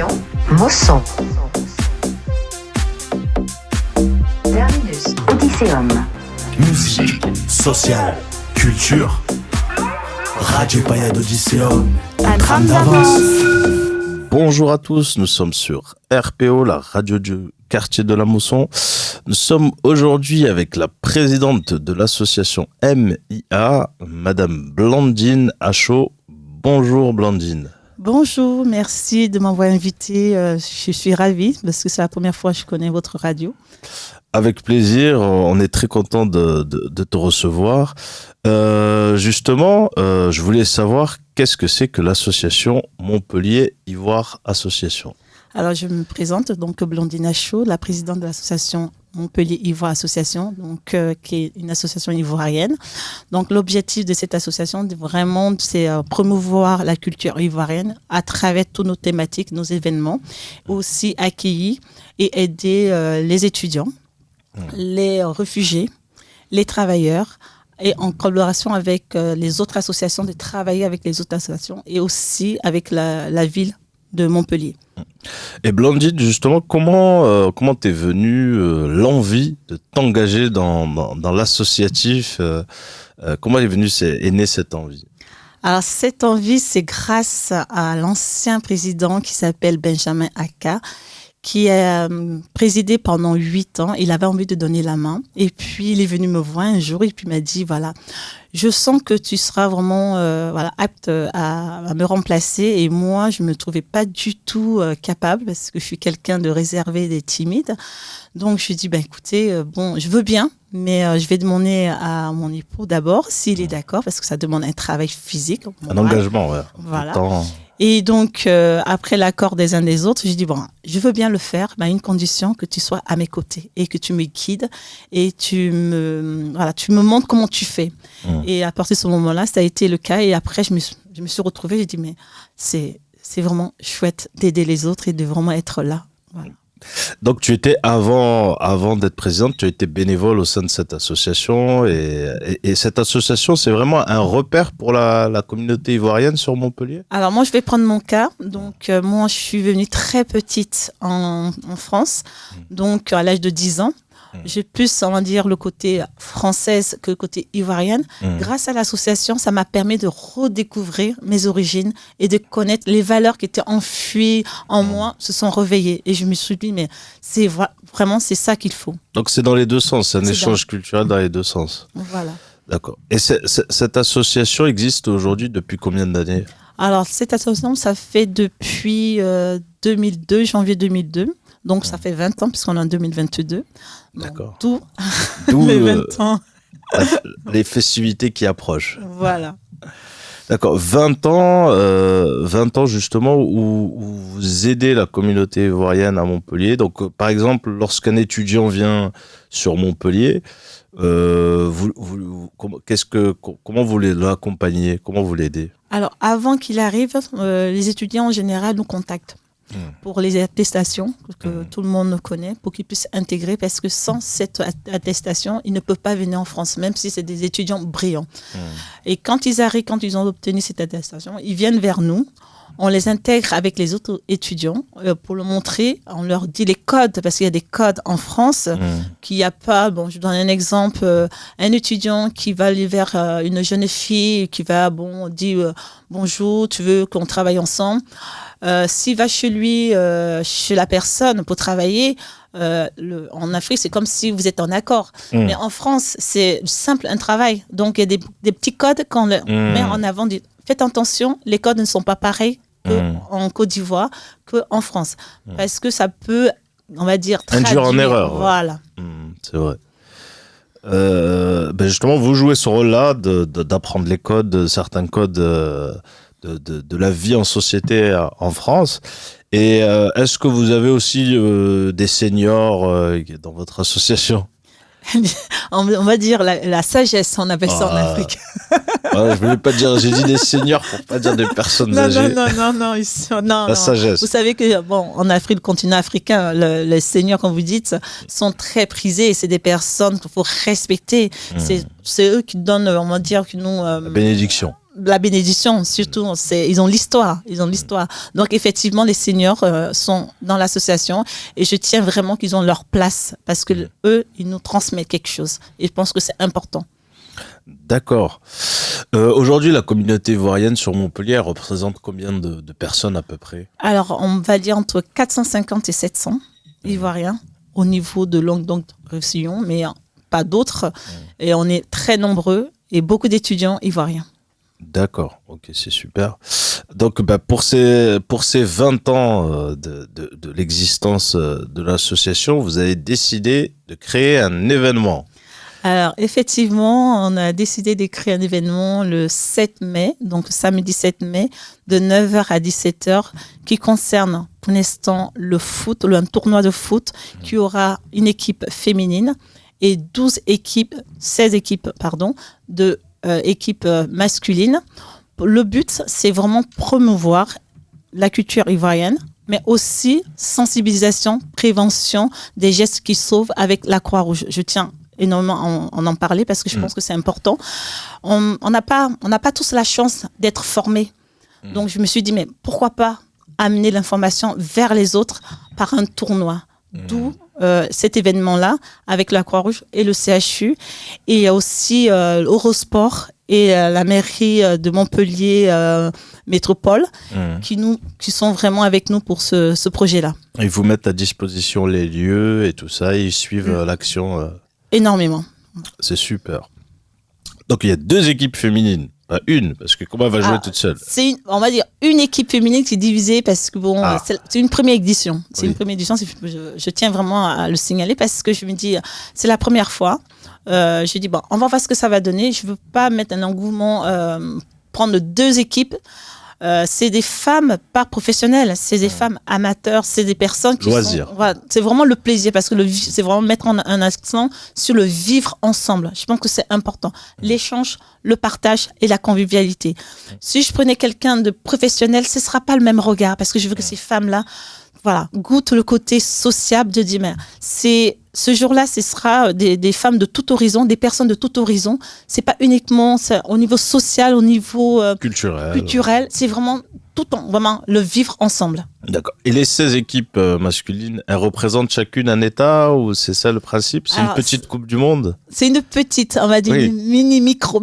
L'association Mosson. Terminus Odysseum. Musique, social, culture. Radio Payade Odysseum. Un tram d'avance. Bonjour à tous, nous sommes sur RPO, la radio du quartier de la Mosson. Nous sommes aujourd'hui avec la présidente de l'association MIA, Madame Blandine Achaud. Bonjour Blandine. Bonjour, merci de m'avoir invité. Je suis ravie parce que c'est la première fois que je connais votre radio. Avec plaisir, on est très content de te recevoir. Justement, je voulais savoir qu'est-ce que c'est que l'association Montpellier Ivoire Association. Alors, je me présente, donc Blandine Achaud, la présidente de l'association Montpellier Ivoire Association, donc qui est une association ivoirienne. Donc, l'objectif de cette association, vraiment, c'est promouvoir la culture ivoirienne à travers tous nos thématiques, nos événements, aussi accueillir et aider les étudiants, les réfugiés, les travailleurs, et en collaboration avec les autres associations, de travailler avec les autres associations et aussi avec la ville de Montpellier. Et Blandine, justement, comment t'es venue l'envie de t'engager dans l'associatif comment est née cette envie? Alors, cette envie, c'est grâce à l'ancien président qui s'appelle Benjamin Aka, qui a présidé pendant 8 ans. Il avait envie de donner la main. Et puis, il est venu me voir un jour et puis m'a dit, voilà, je sens que tu seras vraiment apte à me remplacer. Et moi, je ne me trouvais pas du tout capable parce que je suis quelqu'un de réservé et timide. Donc, je lui ai dit, écoutez, je veux bien, mais je vais demander à mon époux d'abord s'il est d'accord parce que ça demande un travail physique. Un engagement, ouais. Voilà. Et donc, après l'accord des uns des autres, j'ai dit, je veux bien le faire, mais à une condition que tu sois à mes côtés et que tu me guides et tu me montres comment tu fais. Et à partir de ce moment-là, ça a été le cas. Et après, je me suis retrouvée, j'ai dit, mais c'est vraiment chouette d'aider les autres et de vraiment être là. Voilà. Donc tu étais avant d'être présidente, tu étais bénévole au sein de cette association et cette association c'est vraiment un repère pour la communauté ivoirienne sur Montpellier. Alors moi je vais prendre mon cas. Donc moi je suis venue très petite en France, donc à l'âge de 10 ans. J'ai plus, on va dire, le côté française que le côté ivoirienne. Grâce à l'association, ça m'a permis de redécouvrir mes origines et de connaître les valeurs qui étaient enfuies en moi, se sont réveillées. Et je me suis dit, mais c'est ça qu'il faut. Donc c'est dans les deux sens, c'est un échange culturel dans les deux sens. Voilà. D'accord. Et cette association existe aujourd'hui depuis combien d'années ? Alors cette association, ça fait depuis 2002, janvier 2002. Donc, ça fait 20 ans, puisqu'on est en 2022. D'accord. D'où les 20 ans. Les festivités qui approchent. Voilà. D'accord. 20 ans justement, où vous aidez la communauté ivoirienne à Montpellier. Donc, par exemple, lorsqu'un étudiant vient sur Montpellier, comment vous l'accompagnez? Comment vous l'aidez? Alors, avant qu'il arrive, les étudiants en général nous contactent. Pour les attestations que tout le monde connaît, pour qu'ils puissent intégrer, parce que sans cette attestation, ils ne peuvent pas venir en France, même si c'est des étudiants brillants. Et quand ils arrivent, quand ils ont obtenu cette attestation, ils viennent vers nous, on les intègre avec les autres étudiants pour le montrer, on leur dit les codes, parce qu'il y a des codes en France qu'il n'y a pas. Bon, je donne un exemple, un étudiant qui va aller vers une jeune fille, qui va dire bonjour, tu veux qu'on travaille ensemble. S'il va chez lui, chez la personne pour travailler, en Afrique, c'est comme si vous êtes en accord. Mais en France, c'est simple, un travail. Donc, il y a des petits codes qu'on met en avant. Faites attention, les codes ne sont pas pareils qu'en Côte d'Ivoire, qu'en France. Parce que ça peut, on va dire, induire en erreur. Voilà. C'est vrai. Justement, vous jouez ce rôle-là d'apprendre les codes, certains codes de la vie en société en France. Et est-ce que vous avez aussi des seniors dans votre association? On va dire la sagesse, on appelle ça en Afrique. Ouais, je voulais pas dire, j'ai dit des seniors pour pas dire des personnes âgées. Non. La sagesse. Vous savez que, en Afrique, le continent africain, les seniors, comme vous dites, sont très prisés. C'est des personnes qu'il faut respecter. C'est eux qui donnent, on va dire, que nous... la bénédiction. la bénédiction, surtout, ils ont l'histoire. Donc, effectivement, les seniors sont dans l'association et je tiens vraiment qu'ils ont leur place parce que eux, ils nous transmettent quelque chose. Et je pense que c'est important. D'accord. Aujourd'hui, la communauté ivoirienne sur Montpellier elle représente combien de personnes à peu près? Alors, on va dire entre 450 et 700 Ivoiriens au niveau de Languedoc-Roussillon, mais pas d'autres. Et on est très nombreux et beaucoup d'étudiants ivoiriens. D'accord, ok, c'est super. Donc, pour ces 20 ans de l'existence de l'association, vous avez décidé de créer un événement. Alors, effectivement, on a décidé de créer un événement le 7 mai, donc samedi 7 mai, de 9h à 17h, qui concerne pour l'instant le foot, un tournoi de foot, qui aura une équipe féminine et 16 équipes, de équipes masculines. Le but, c'est vraiment promouvoir la culture ivoirienne, mais aussi sensibilisation, prévention des gestes qui sauvent avec la Croix-Rouge. Je tiens énormément à en parler parce que je pense que c'est important. On n'a pas tous la chance d'être formés. Donc, je me suis dit, mais pourquoi pas amener l'information vers les autres par un tournoi. D'où cet événement-là avec la Croix-Rouge et le CHU. Et il y a aussi Eurosport et la mairie de Montpellier Métropole qui sont vraiment avec nous pour ce projet-là. Ils vous mettent à disposition les lieux et tout ça, ils suivent l'action. Énormément. C'est super. Donc il y a 2 équipes féminines. Pas une, parce que comment elle va jouer toute seule? On va dire une équipe féminine qui est divisée parce que c'est une première édition. C'est une première édition. Je tiens vraiment à le signaler parce que je me dis, c'est la première fois. Je dis, on va voir ce que ça va donner. Je ne veux pas mettre un engouement, prendre 2 équipes. C'est des femmes pas professionnelles, c'est des femmes amateurs, c'est des personnes qui c'est vraiment le plaisir parce que c'est vraiment mettre un accent sur le vivre ensemble. Je pense que c'est important. L'échange, le partage et la convivialité. Si je prenais quelqu'un de professionnel, ce sera pas le même regard parce que je veux que ces femmes-là, goûtent le côté sociable de dire, ce jour-là, ce sera des femmes de tout horizon, des personnes de tout horizon. C'est pas uniquement au niveau social, au niveau culturel. C'est vraiment vraiment le vivre ensemble. D'accord. Et les 16 équipes masculines, elles représentent chacune un État ou c'est ça le principe? C'est une petite Coupe du Monde? C'est une petite, on va dire, une micro.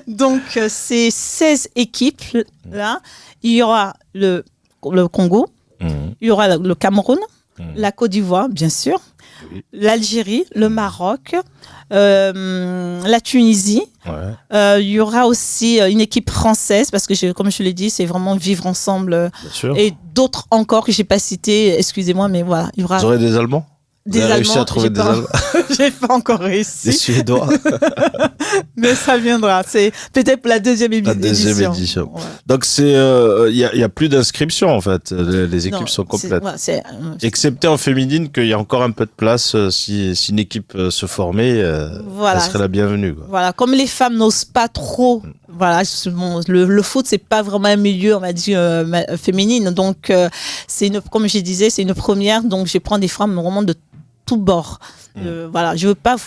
Donc, ces 16 équipes-là, il y aura le Congo, il y aura le Cameroun, la Côte d'Ivoire, bien sûr, l'Algérie, le Maroc, la Tunisie. Il y aura aussi une équipe française, parce que, comme je l'ai dit, c'est vraiment vivre ensemble. Et d'autres encore que je n'ai pas cités, excusez-moi, mais voilà. Il y aura... Vous aurez des Allemands? Vous avez réussi à trouver des Allemands? J'ai pas encore réussi. Des Suédois. Mais ça viendra. C'est peut-être la deuxième édition. Ouais. Donc il y a plus d'inscriptions en fait. Les équipes sont complètes. Excepté en féminine qu'il y a encore un peu de place si une équipe se formait, elle serait la bienvenue. Quoi. Voilà, comme les femmes n'osent pas trop. Voilà, le foot c'est pas vraiment un milieu on va dire féminine. Donc comme je disais, c'est une première. Donc je prends des femmes vraiment de tout bord. Je veux pas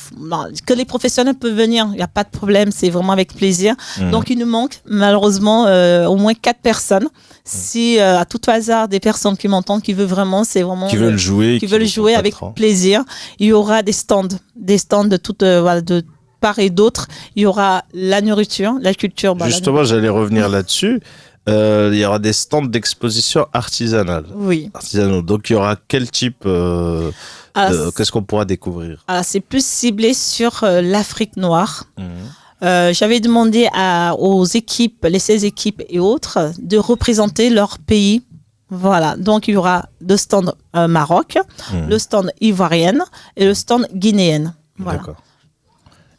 que les professionnels peuvent venir, il n'y a pas de problème, c'est vraiment avec plaisir. Donc il nous manque malheureusement au moins 4 personnes. Si à tout hasard des personnes qui m'entendent qui veulent vraiment, c'est vraiment qui veulent jouer avec plaisir, il y aura des stands de toutes de part et d'autre. Il y aura la nourriture, la culture. Justement, j'allais revenir là-dessus. Il y aura des stands d'exposition artisanale. Oui. Donc il y aura quel type qu'est-ce qu'on pourra découvrir? C'est plus ciblé sur l'Afrique noire. J'avais demandé aux équipes, les 16 équipes et autres, de représenter leur pays. Voilà, donc il y aura le stand Maroc, le stand ivoirienne et le stand guinéenne. Voilà. D'accord.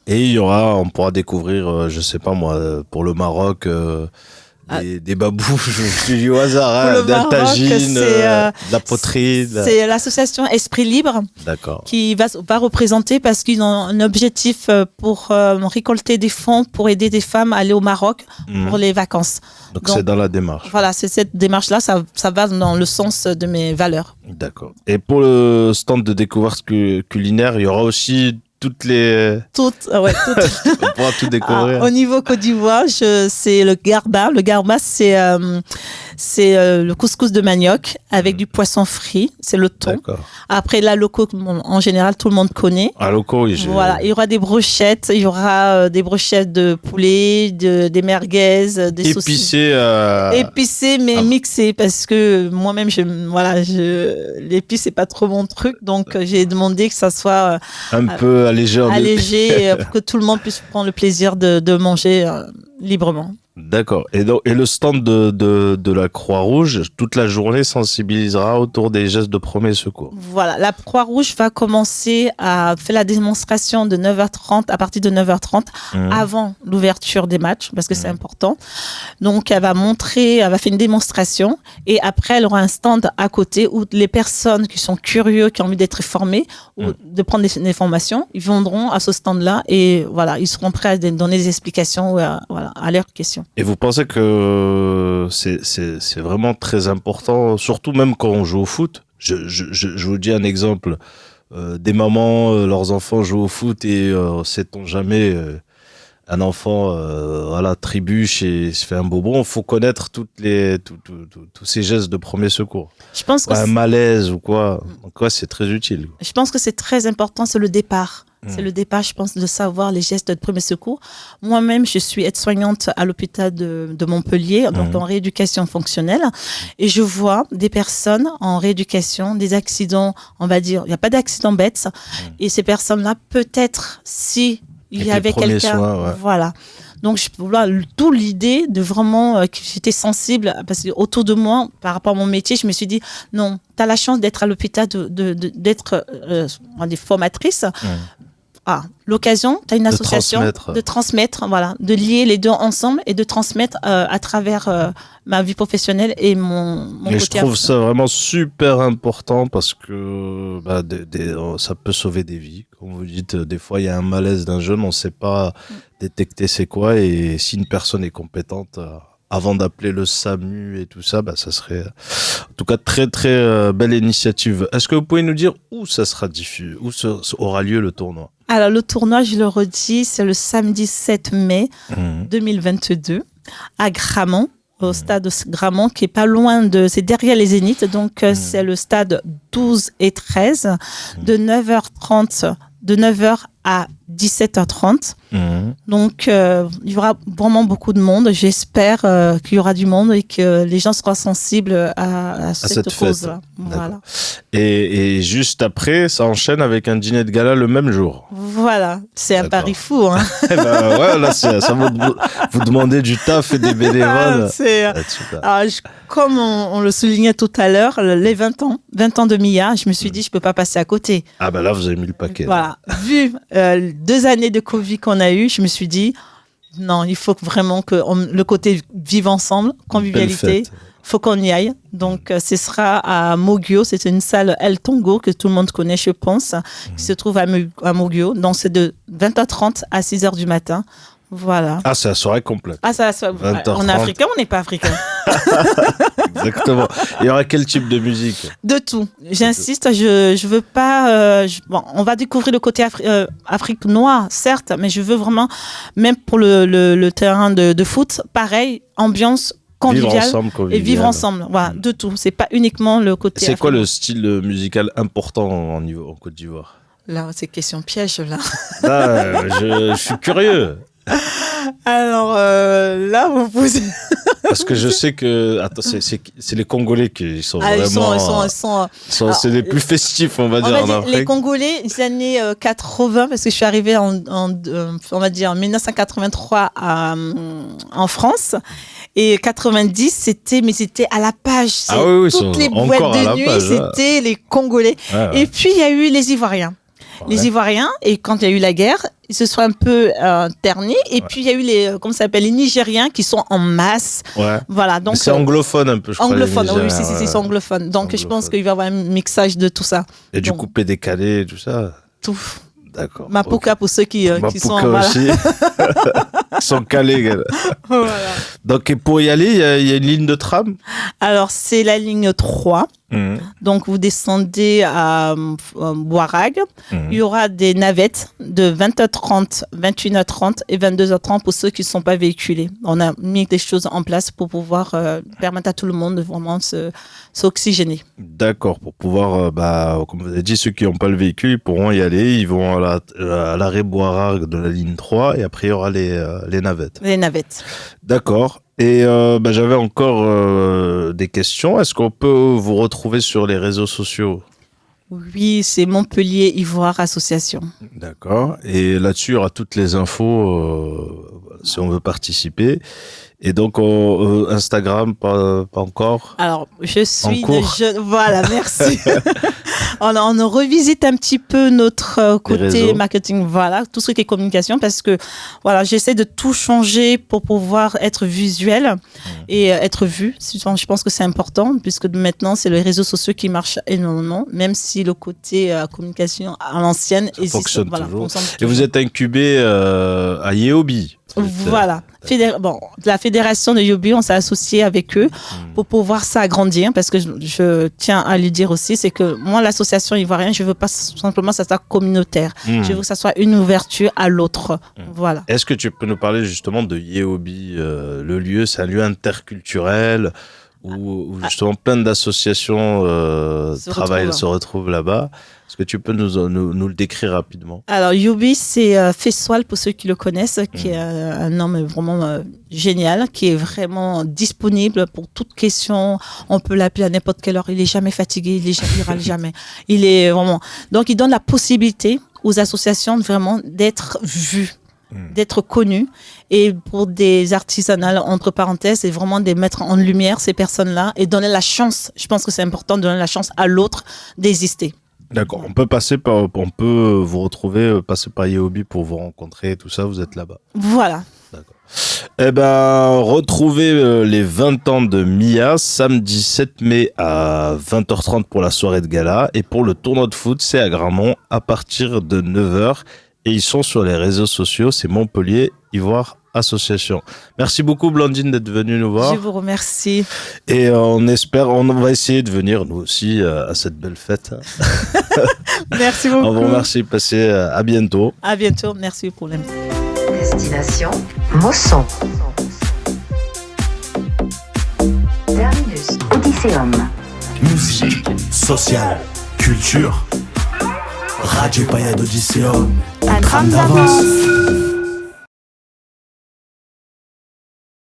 Et on pourra découvrir, je sais pas moi, pour le Maroc, des babous, je dis au hasard, d'un tagine, de la poterie. C'est l'association Esprit Libre qui va représenter parce qu'ils ont un objectif pour récolter des fonds pour aider des femmes à aller au Maroc pour les vacances. Donc c'est dans la démarche. Voilà, c'est cette démarche-là, ça va dans le sens de mes valeurs. D'accord. Et pour le stand de découverte culinaire, il y aura aussi toutes les... Toutes. On pourra tout découvrir. Au niveau Côte d'Ivoire, c'est le garba. Le garba, c'est le couscous de manioc avec du poisson frit. C'est le thon. D'accord. Après, la loco, en général, tout le monde connaît. À loco, oui. Voilà, il y aura des brochettes, des brochettes de poulet, des merguez, des saucisses. Épicées, mais mixées, parce que moi-même, l'épice, c'est pas trop mon truc, donc j'ai demandé que ça soit un peu allégé pour que tout le monde puisse prendre le plaisir de manger librement. D'accord. Et le stand de la Croix-Rouge, toute la journée sensibilisera autour des gestes de premier secours. Voilà. La Croix-Rouge va commencer à faire la démonstration de 9h30, à partir de 9h30, avant l'ouverture des matchs, parce que c'est important. Donc, elle va faire une démonstration et après, elle aura un stand à côté où les personnes qui sont curieux, qui ont envie d'être formées ou de prendre des informations, ils viendront à ce stand-là et voilà, ils seront prêts à donner des explications à leurs questions. Et vous pensez que c'est vraiment très important, surtout même quand on joue au foot. Je vous dis un exemple. Des mamans, leurs enfants jouent au foot et sait-on jamais, un enfant trébuche et se fait un bobon. Il faut connaître tous ces gestes de premier secours. Je pense que un malaise ou quoi. Donc, c'est très utile. Je pense que c'est très important, c'est le départ. C'est le départ, je pense, de savoir les gestes de premier secours. Moi-même, je suis aide-soignante à l'hôpital de Montpellier, donc en rééducation fonctionnelle. Et je vois des personnes en rééducation, des accidents, on va dire, il n'y a pas d'accident bête. Et ces personnes-là, peut-être, si il y avait quelqu'un... Voilà. Donc, d'où l'idée de vraiment que j'étais sensible, parce que autour de moi, par rapport à mon métier, je me suis dit, non, tu as la chance d'être à l'hôpital, d'être des formatrices. L'occasion, tu as une association de transmettre, de lier les deux ensemble et de transmettre à travers ma vie professionnelle et mon côté. Je trouve ça vraiment super important parce que ça peut sauver des vies. Comme vous dites, des fois il y a un malaise d'un jeune, on ne sait pas détecter c'est quoi, et si une personne est compétente, avant d'appeler le SAMU et tout ça, ça serait en tout cas très très belle initiative. Est-ce que vous pouvez nous dire où ça sera diffusé, où aura lieu le tournoi? Alors le tournoi, je le redis, c'est le samedi 7 mai 2022 à Gramont, au stade de Gramont, qui est pas loin c'est derrière les Zéniths, donc c'est le stade 12 et 13 de 9h30, de 9h à 17h30. Donc, il y aura vraiment beaucoup de monde. J'espère qu'il y aura du monde et que les gens seront sensibles à cette cause-là. Voilà. Et juste après, ça enchaîne avec un dîner de gala le même jour. Voilà, c'est un pari fou. Hein. Là, ça vous demandez du taf et des bénévoles. Comme on le soulignait tout à l'heure, les 20 ans de Mia, je me suis dit, je ne peux pas passer à côté. Là, vous avez mis le paquet. Voilà. Vu 2 années de Covid qu'on a eu, je me suis dit, non, il faut vraiment que le côté vivre ensemble, convivialité, il faut qu'on y aille. Donc, ce sera à Mogio. C'est une salle El Tongo que tout le monde connaît, je pense, qui se trouve à Mogio. Donc, c'est de 20h30 à 6h du matin. Voilà. C'est la soirée complète. On est africain, on n'est pas africain. Exactement. Il y aura quel type de musique? De tout. J'insiste, je veux pas... on va découvrir le côté Afrique noire, certes, mais je veux vraiment, même pour le terrain de foot, pareil, ambiance conviviale. Vivre ensemble. Voilà, de tout. C'est pas uniquement le côté... C'est quoi le style musical important en Côte d'Ivoire? Là, c'est question piège, là. Je suis curieux. Alors là, vous posez... Parce que je sais que c'est les Congolais qui sont vraiment... c'est les plus festifs, on va dire, en Afrique. Les Congolais, les années 80, parce que je suis arrivée on va dire, en 1983 en France. Et 90, c'était à la page. Toutes les boîtes de nuit, c'était les Congolais. Et puis, il y a eu les Ivoiriens. Les Ivoiriens, et quand il y a eu la guerre, ils se sont un peu ternis. Et puis, il y a eu les Nigériens qui sont en masse. Voilà, donc, c'est anglophone un peu, je crois. Anglophone, oui, c'est anglophone. Donc, je pense qu'il va y avoir un mixage de tout ça. Et du coupé décalé, tout ça. Tout. D'accord. Mapuka pour ceux qui sont... Mapuka aussi. Ils sont calés. Gars. Voilà. Donc, et pour y aller, il y a une ligne de tram. Alors, c'est la ligne 3. Donc, vous descendez à Boirag. Il y aura des navettes de 20h30, 21h30 et 22h30 pour ceux qui ne sont pas véhiculés. On a mis des choses en place pour pouvoir permettre à tout le monde de vraiment s'oxygéner. D'accord, pour pouvoir, comme vous avez dit, ceux qui n'ont pas le véhicule, ils pourront y aller. Ils vont à l'arrêt Boirag de la ligne 3 et après, il y aura les navettes. Les navettes. D'accord. Et j'avais encore des questions. Est-ce qu'on peut vous retrouver sur les réseaux sociaux ? Oui, c'est Montpellier Ivoire Association. D'accord. Et là-dessus, il y aura toutes les infos si on veut participer. Et donc, Instagram, pas encore. Alors, je suis de Voilà, merci. on revisite un petit peu notre côté marketing, voilà, tout ce qui est communication, parce que voilà, j'essaie de tout changer pour pouvoir être visuel et être vu. Je pense que c'est important, puisque maintenant, c'est les réseaux sociaux qui marchent énormément, même si le côté communication à l'ancienne existe. Fonctionne toujours. Et vous êtes incubé à Yeobi. Voilà. La fédération de Yobi, on s'est associé avec eux pour pouvoir s'agrandir, parce que je tiens à lui dire aussi, c'est que moi, l'association ivoirienne, je veux pas simplement que ça soit communautaire. Je veux que ça soit une ouverture à l'autre. Voilà. Est-ce que tu peux nous parler justement de Yeobi, le lieu, c'est un lieu interculturel où justement plein d'associations se retrouvent là-bas. Est-ce que tu peux nous le décrire rapidement ? Alors, Yobi, c'est Fessoal, pour ceux qui le connaissent, qui est un homme vraiment génial, qui est vraiment disponible pour toute question. On peut l'appeler à n'importe quelle heure. Il n'est jamais fatigué, il râle jamais. Il est vraiment... Donc, il donne la possibilité aux associations vraiment d'être vues, d'être connus, et pour des artisanales, entre parenthèses, c'est vraiment de mettre en lumière ces personnes-là et donner la chance. Je pense que c'est important de donner la chance à l'autre d'exister. D'accord. On peut vous retrouver, passer par Yeobi pour vous rencontrer, tout ça. Vous êtes là-bas. Voilà. D'accord. Eh ben, retrouvez les 20 ans de Mia samedi 7 mai à 20h30 pour la soirée de gala, et pour le tournoi de foot, c'est à Gramont à partir de 9h. Et ils sont sur les réseaux sociaux, c'est Montpellier Ivoire Association. Merci beaucoup Blandine d'être venue nous voir. Je vous remercie. Et on va essayer de venir nous aussi à cette belle fête. Merci beaucoup. On vous remercie, passez à bientôt. À bientôt, merci pour l'invitation. Destination Mosson. Terminus Odysseum. Musique, social, culture. Radio Paya d'Odysseum. Un tram d'avance.